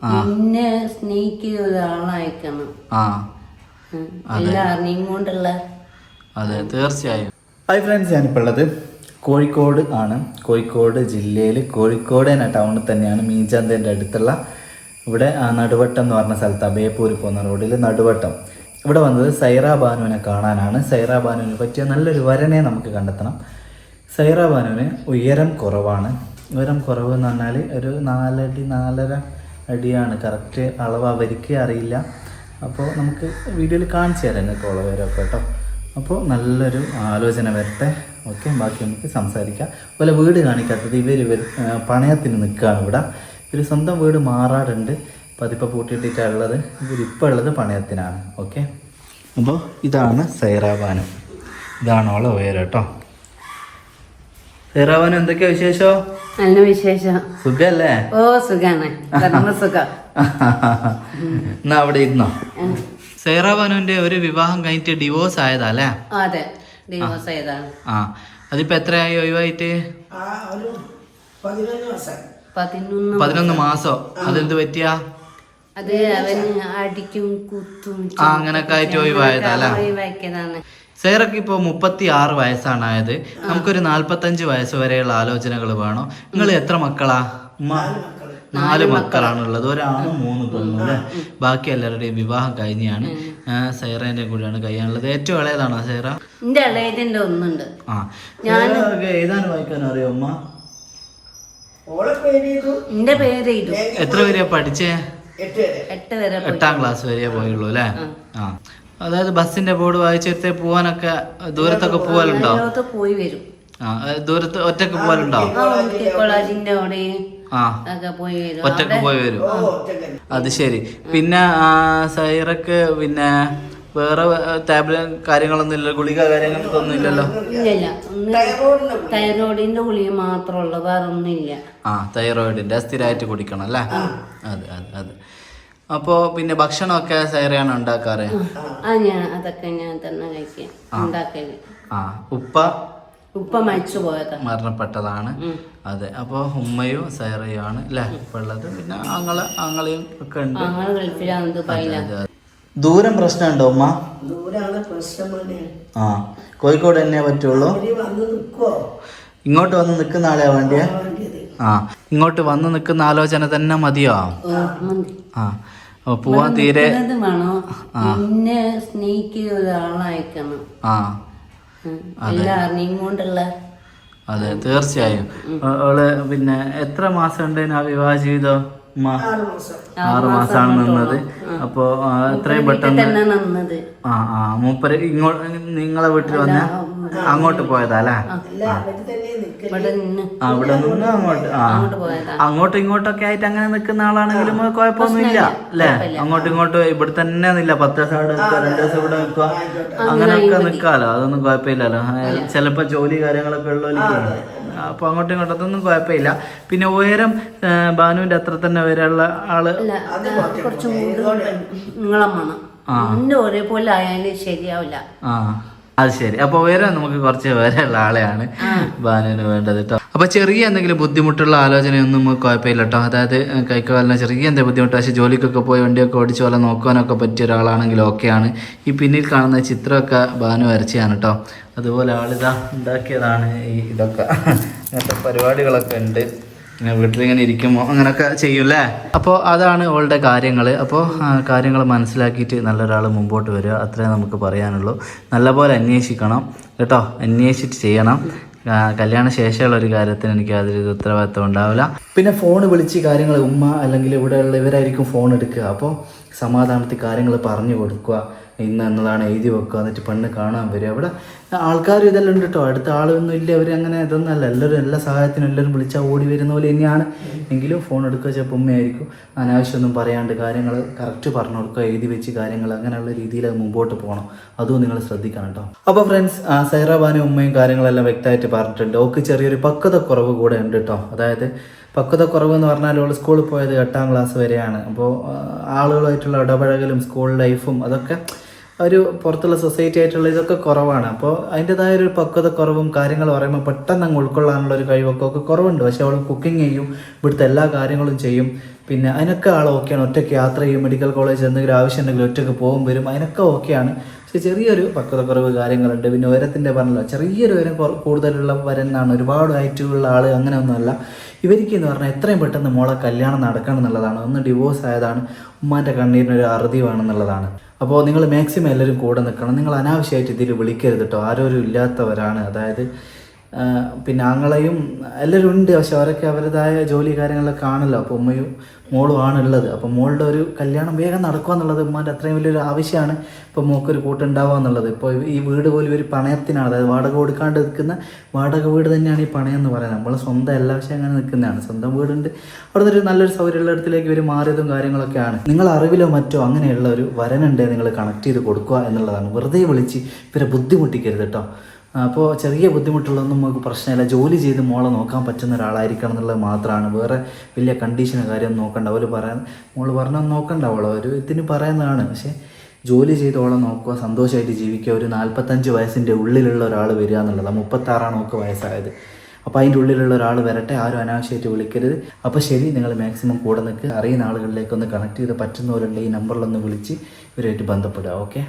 നിന്നെ സ്നേഹിക്കുന്ന ഒരാളായിക്കണം. എല്ലാവരെയും കൊണ്ടുള്ള. അതെ, തീർച്ചയായും. ഹായ് ഫ്രണ്ട്സ്, ഞാനിപ്പോൾ ഉള്ളത് കോഴിക്കോട് ആണ്. കോഴിക്കോട് ജില്ലയിൽ കോഴിക്കോട് എന്ന ടൗണിൽ തന്നെയാണ്, മീൻചന്തേൻ്റെ അടുത്തുള്ള ഇവിടെ നടുവട്ടം എന്ന് പറഞ്ഞ സ്ഥലത്താണ്. ബേപ്പൂര് പോകുന്ന റോഡിൽ നടുവട്ടം. ഇവിടെ വന്നത് സൈറ ബാനുവിനെ കാണാനാണ്. സൈറ ബാനുവിനെ പറ്റിയ നല്ലൊരു വരനെ നമുക്ക് കണ്ടെത്തണം. സൈറ ബാനുവിന് ഉയരം കുറവാണ്. ഉയരം കുറവ് എന്ന് പറഞ്ഞാൽ ഒരു 4 അടി 4.5 അടിയാണ്. കറക്റ്റ് അളവ് അവർക്ക് അറിയില്ല. അപ്പോൾ നമുക്ക് വീഡിയോയിൽ കാണിച്ചു തരാം നിങ്ങൾക്ക് ഉള്ളവരൊക്കെ കേട്ടോ. അപ്പോൾ നല്ലൊരു ആലോചന വരട്ടെ. ഓക്കെ, ബാക്കി നമുക്ക് സംസാരിക്കാം. അതുപോലെ വീട് കാണിക്കാത്തത് ഇവർ പണയത്തിന് നിൽക്കുകയാണ്. ഇവിടെ ഇവർ സ്വന്തം വീട് മാറാറുണ്ട്. അപ്പോൾ അതിപ്പോൾ പൂട്ടിയിട്ടിട്ടുള്ളത്. ഇവരിപ്പോൾ ഉള്ളത് പണയത്തിനാണ്. ഓക്കെ, അപ്പോൾ ഇതാണ് സൈറ ബാനു. ഇതാണ് ഓളെ ഉയരം കേട്ടോ. സൈറ ബാനു, എന്തൊക്കെയാ വിശേഷോ? നല്ല വിശേഷം. സുഖല്ലേ? ഓ, സുഖാണ്. സുഖം. എന്നാ അവിടെ ഇരുന്നോ. സൈറ ബാനുവിന്റെ ഒരു വിവാഹം കഴിഞ്ഞിട്ട് ഡിവോഴ്സ് ആയതാ അല്ലേ? അതെ, ഡിവോഴ്സ് ആയതാണ്. അതിപ്പോ എത്രയായി ഒഴിവായിട്ട്? 11 മാസം. അതെന്ത് പറ്റിയാ? അത് അവന് അടിക്കും കുത്തും അങ്ങനൊക്കെ ആയിട്ട് ഒഴിവായതാ. സൈറക്ക് ഇപ്പോൾ 36 വയസ്സാണ് ആയത്. നമുക്കൊരു 45 വയസ്സ് വരെയുള്ള ആലോചനകൾ വേണം. നിങ്ങൾ എത്ര മക്കളാ? 4 മക്കളാണുള്ളത്. ഒരാണും 3 പെണ്ണും അല്ലേ? ബാക്കി എല്ലാവരുടെയും വിവാഹം കഴിഞ്ഞാണ്. സൈറേന്റെ കൂടെയാണ് കഴിയാനുള്ളത്. ഏറ്റവും ഇളയതാണോ സൈറ? എന്റെ ഇളയതിന്റെ ഒന്നുണ്ട്. എഴുതാനും വായിക്കാനും അറിയോ അമ്മ? എന്റെ പേര്. എത്ര വരെയാ പഠിച്ചേ? 8ാം ക്ലാസ് വരെയേ പോയുള്ളൂ അല്ലേ? അതായത് ബസ്സിന്റെ ബോർഡ് വായിച്ചിട്ട് പോവാനൊക്കെ ദൂരത്തൊക്കെ പോവാലുണ്ടോ? പോയി വരും. ദൂരത്ത് ഒറ്റക്ക് പോവാലുണ്ടോ? ഒറ്റക്ക് പോയി വരും. അത് ശരി. പിന്നെ സൈറക്ക് പിന്നെ വേറെ ടാബ്ലറ്റ് കാര്യങ്ങളൊന്നും ഇല്ല, ഗുളിക കാര്യങ്ങളൊന്നും ഇല്ലല്ലോ? തൈറോയിഡിന്റെ ഗുളിക മാത്രമുള്ളൂ, വേറെ ഒന്നുമില്ല. തൈറോയിഡിന്റെ സ്ഥിരമായിട്ട് കുടിക്കണം അല്ലേ? അതെ അതെ അതെ. അപ്പോ പിന്നെ ഭക്ഷണമൊക്കെ സൈറയാണ് ഉണ്ടാക്കാറ്? അതൊക്കെ ഞാൻ തന്നെ കഴിക്കാൻ. ഉപ്പ മരിച്ചു പോയതാ, മരണപ്പെട്ടതാണ്. അതെ. അപ്പോൾ ഉമ്മയും സൈറയുമാണ് അല്ലേ ഇപ്പൊ ഉള്ളത്. പിന്നെ ആങ്ങളെയും ഒക്കെ ഉണ്ട്. ദൂരം പ്രശ്നമുണ്ടോ ഉമ്മ? കോഴിക്കോട് തന്നെ പറ്റുള്ളൂ. ഇങ്ങോട്ട് വന്ന് നിൽക്കുന്ന ആളെയാ വേണ്ടിയ? ഇങ്ങോട്ട് വന്ന് നിൽക്കുന്ന ആലോചന തന്നെ മതിയോ? പോവാൻ തീരെ നിന്നെ സ്നേഹിക്കുന്ന ഒരാളായിക്കണം. എല്ലാവരെയും കൊണ്ടുള്ള. അതെ, തീർച്ചയായും. അവള് പിന്നെ എത്ര മാസം ഉണ്ടേനു ആ വിവാഹ ജീവിതം? 6 മാസമാണ് നിന്നത്. അപ്പോ എത്രയും പെട്ടെന്ന് മൂപ്പര് ഇങ്ങോട്ട് നിങ്ങളെ വീട്ടിൽ വന്ന് അങ്ങോട്ട് പോയതാ അല്ലേ? അവിടെ നിന്ന് അങ്ങോട്ടും ഇങ്ങോട്ടൊക്കെ ആയിട്ട് അങ്ങനെ നിൽക്കുന്ന ആളാണെങ്കിലും കുഴപ്പമൊന്നുമില്ല അല്ലേ? അങ്ങോട്ടും ഇങ്ങോട്ടും ഇവിടെ തന്നെ നില്ല. 10 ദിവസം അവിടെ നിൽക്കുക, 2 ദിവസം ഇവിടെ നിൽക്കുക, അങ്ങനെയൊക്കെ നിൽക്കാലോ. അതൊന്നും കുഴപ്പമില്ലല്ലോ. ചിലപ്പോ ജോലി കാര്യങ്ങളൊക്കെ ഉള്ളവർക്ക് അപ്പൊ അങ്ങോട്ടും ഇങ്ങോട്ടും അതൊന്നും കുഴപ്പമില്ല. പിന്നെ ഉയരം ബാനുവിന്റെ അത്ര തന്നെ വരെയുള്ള ആള് ഒരേപോലെ ആയാലും ശരിയാവില്ല. അത് ശരി. അപ്പൊ ഉയരം നമുക്ക് കുറച്ച് വരെയുള്ള ആളെയാണ് ബാനുവിന് വേണ്ടത് കേട്ടോ. അപ്പൊ ചെറിയ എന്തെങ്കിലും ബുദ്ധിമുട്ടുള്ള ആലോചനയൊന്നും നമുക്ക് കുഴപ്പമില്ല കേട്ടോ. അതായത് കൈക്കാലിന് ചെറിയ എന്തെങ്കിലും ബുദ്ധിമുട്ട്, പക്ഷേ ജോലിക്കൊക്കെ പോയി വണ്ടിയൊക്കെ ഓടിച്ച് പോലെ നോക്കാനൊക്കെ പറ്റിയ ഒരാളാണെങ്കിൽ ഓക്കെയാണ്. ഈ പിന്നിൽ കാണുന്ന ചിത്രമൊക്കെ ബാനു വരച്ചാണ് കേട്ടോ. അതുപോലെ ആളിതാ ഉണ്ടാക്കിയതാണ് ഇതൊക്കെ. ഇങ്ങനത്തെ പരിപാടികളൊക്കെ ഉണ്ട്. വീട്ടിലിങ്ങനെ ഇരിക്കുമ്പോൾ അങ്ങനെയൊക്കെ ചെയ്യൂല്ലേ. അപ്പോൾ അതാണ് അവളുടെ കാര്യങ്ങൾ. അപ്പോൾ കാര്യങ്ങൾ മനസ്സിലാക്കിയിട്ട് നല്ലൊരാൾ മുമ്പോട്ട് വരിക, അത്രേ നമുക്ക് പറയാനുള്ളൂ. നല്ലപോലെ അന്വേഷിക്കണം കേട്ടോ. അന്വേഷിച്ചിട്ട് ചെയ്യണം. കല്യാണ ശേഷമുള്ള ഒരു കാര്യത്തിന് എനിക്ക് യാതൊരു ഉത്തരവാദിത്വം ഉണ്ടാവില്ല. പിന്നെ ഫോൺ വിളിച്ച് കാര്യങ്ങൾ ഉമ്മ അല്ലെങ്കിൽ ഇവിടെയുള്ള ഇവരായിരിക്കും ഫോൺ എടുക്കുക. അപ്പോൾ സമാധാനത്തിൽ കാര്യങ്ങൾ പറഞ്ഞു കൊടുക്കുക. എന്നതാണ് എഴുതി വെക്കുക. എന്നിട്ട് പെണ്ണ് കാണാൻ വരിക. അവിടെ ആൾക്കാർ ഇതെല്ലാം ഉണ്ട് കേട്ടോ. അടുത്ത ആളൊന്നും ഇല്ല. അവർ അങ്ങനെ ഇതൊന്നല്ല. എല്ലാവരും എല്ലാ സഹായത്തിനും എല്ലാവരും വിളിച്ചാൽ ഓടി വരുന്ന പോലെ തന്നെയാണ്. എങ്കിലും ഫോൺ എടുക്കുക ചിലപ്പോൾ ഉമ്മയായിരിക്കും. അനാവശ്യമൊന്നും പറയാണ്ട് കാര്യങ്ങൾ കറക്റ്റ് പറഞ്ഞു കൊടുക്കുക, എഴുതി വെച്ച് കാര്യങ്ങൾ അങ്ങനെയുള്ള രീതിയിൽ അത് മുമ്പോട്ട് പോകണം. അതും നിങ്ങൾ ശ്രദ്ധിക്കണം കേട്ടോ. അപ്പോൾ ഫ്രണ്ട്സ്, സൈറ ബാനു ഉമ്മയും കാര്യങ്ങളെല്ലാം വ്യക്തമായിട്ട് പറഞ്ഞിട്ടുണ്ട്. ഓക്ക് ചെറിയൊരു പക്വതക്കുറവ് കൂടെ ഉണ്ട് കേട്ടോ. അതായത് പക്വതക്കുറവ് എന്ന് പറഞ്ഞാൽ അവൾ സ്കൂളിൽ പോയത് 8ാം ക്ലാസ് വരെയാണ്. അപ്പോൾ ആളുകളായിട്ടുള്ള ഇടപഴകലും സ്കൂൾ ലൈഫും അതൊക്കെ ഒരു പുറത്തുള്ള സൊസൈറ്റി ആയിട്ടുള്ള ഇതൊക്കെ കുറവാണ്. അപ്പോൾ അതിൻ്റെതായൊരു പക്വതക്കുറവും കാര്യങ്ങൾ പറയുമ്പോൾ പെട്ടെന്ന് അങ്ങ് ഉൾക്കൊള്ളാനുള്ള ഒരു കഴിവൊക്കെ കുറവുണ്ട്. പക്ഷെ അവൾ കുക്കിംഗ് ചെയ്യും, ഇവിടുത്തെ എല്ലാ കാര്യങ്ങളും ചെയ്യും. പിന്നെ അതിനൊക്കെ ആൾ ഓക്കെയാണ്. ഒറ്റയ്ക്ക് യാത്ര ചെയ്യും, മെഡിക്കൽ കോളേജ് എന്തെങ്കിലും ആവശ്യം ഉണ്ടെങ്കിൽ ഒറ്റയ്ക്ക് പോകും വരും, അതിനൊക്കെ ഓക്കെയാണ്. പക്ഷേ ചെറിയൊരു പക്വതക്കുറവ് കാര്യങ്ങളുണ്ട്. പിന്നെ ഉയരത്തിൻ്റെ പറഞ്ഞല്ലോ, ചെറിയൊരു ഉയരം കൂടുതലുള്ള വരനാണ്, ഒരുപാട് ഹൈറ്റുള്ള ആൾ അങ്ങനെയൊന്നുമല്ല. ഇവർക്ക് എന്ന് പറഞ്ഞാൽ എത്രയും പെട്ടെന്ന് മോളെ കല്യാണം നടക്കണം എന്നുള്ളതാണ്. ഒന്ന് ഡിവോഴ്സ് ആയതാണ്, ഉമ്മാൻ്റെ കണ്ണീരിനൊരു അറുതി വേണമെന്നുള്ളതാണ്. അപ്പോൾ നിങ്ങൾ മാക്സിമം എല്ലാവരും കൂടെ നിൽക്കണം. നിങ്ങൾ അനാവശ്യമായിട്ട് ഇതിൽ വിളിക്കരുത് കേട്ടോ. ആരോരും ഇല്ലാത്തവരാണ്, അതായത് പിന്നെ ആങ്ങളെയും എല്ലാവരും ഉണ്ട്. പക്ഷെ അവരൊക്കെ അവരുടേതായ ജോലി കാര്യങ്ങളൊക്കെ ആണല്ലോ. അപ്പോൾ ഉമ്മയും മോളും ആണുള്ളത്. അപ്പോൾ മോളുടെ ഒരു കല്യാണം വേഗം നടക്കുക എന്നുള്ളത് ഉമ്മാൻ്റെ അത്രയും വലിയൊരു ആവശ്യമാണ്. ഇപ്പോൾ മോക്കൊരു കൂട്ടുണ്ടാവുക എന്നുള്ളത്. ഇപ്പോൾ ഈ വീട് പോലും ഒരു പണയത്തിനാണ്, അതായത് വാടക കൊടുക്കാണ്ട് നിൽക്കുന്ന വാടക വീട് തന്നെയാണ് ഈ പണയം എന്ന് പറയുന്നത്. നമ്മൾ സ്വന്തം എല്ലാ പക്ഷേ അങ്ങനെ നിൽക്കുന്നതാണ്. സ്വന്തം വീടുണ്ട്, അവിടെ ഒരു നല്ലൊരു സൗകര്യമുള്ള ഇടത്തിലേക്ക് ഇവർ മാറിയതും കാര്യങ്ങളൊക്കെയാണ്. നിങ്ങൾ അറിവിലോ മറ്റോ അങ്ങനെയുള്ള ഒരു വരനുണ്ട് നിങ്ങൾ കണക്ട് ചെയ്ത് കൊടുക്കുക എന്നുള്ളതാണ്. വെറുതെ വിളിച്ച് ഇവരെ ബുദ്ധിമുട്ടിക്കരുത് കേട്ടോ. അപ്പോൾ ചെറിയ ബുദ്ധിമുട്ടുള്ളതൊന്നും നമുക്ക് പ്രശ്നമില്ല. ജോലി ചെയ്ത് മോളെ നോക്കാൻ പറ്റുന്ന ഒരാളായിരിക്കണം എന്നുള്ളത് മാത്രമാണ്. വേറെ വലിയ കണ്ടീഷനോ കാര്യമൊന്നും നോക്കണ്ട. അവർ മോള് പറഞ്ഞാൽ നോക്കണ്ടാവുള്ളൂ, ഒരു ഇതിന് പറയുന്നതാണ്. പക്ഷേ ജോലി ചെയ്ത് ഓളെ നോക്കുക, സന്തോഷമായിട്ട് ജീവിക്കുക. ഒരു 45 വയസ്സിൻ്റെ ഉള്ളിലുള്ള ഒരാൾ വരിക എന്നുള്ളതാണ്. 36 ഒക്കെ വയസ്സായത്. അപ്പോൾ അതിൻ്റെ ഉള്ളിലുള്ള ഒരാൾ വരട്ടെ, ആരും അനാവശ്യമായിട്ട് വിളിക്കരുത്. അപ്പോൾ ശരി, നിങ്ങൾ മാക്സിമം കൂടെ നിൽക്കുക. അറിയുന്ന ആളുകളിലേക്കൊന്ന് കണക്ട് ചെയ്ത് പറ്റുന്നവരുണ്ട് ഈ നമ്പറിലൊന്ന് വിളിച്ച് ഇവരുമായിട്ട് ബന്ധപ്പെടുക. ഓക്കെ.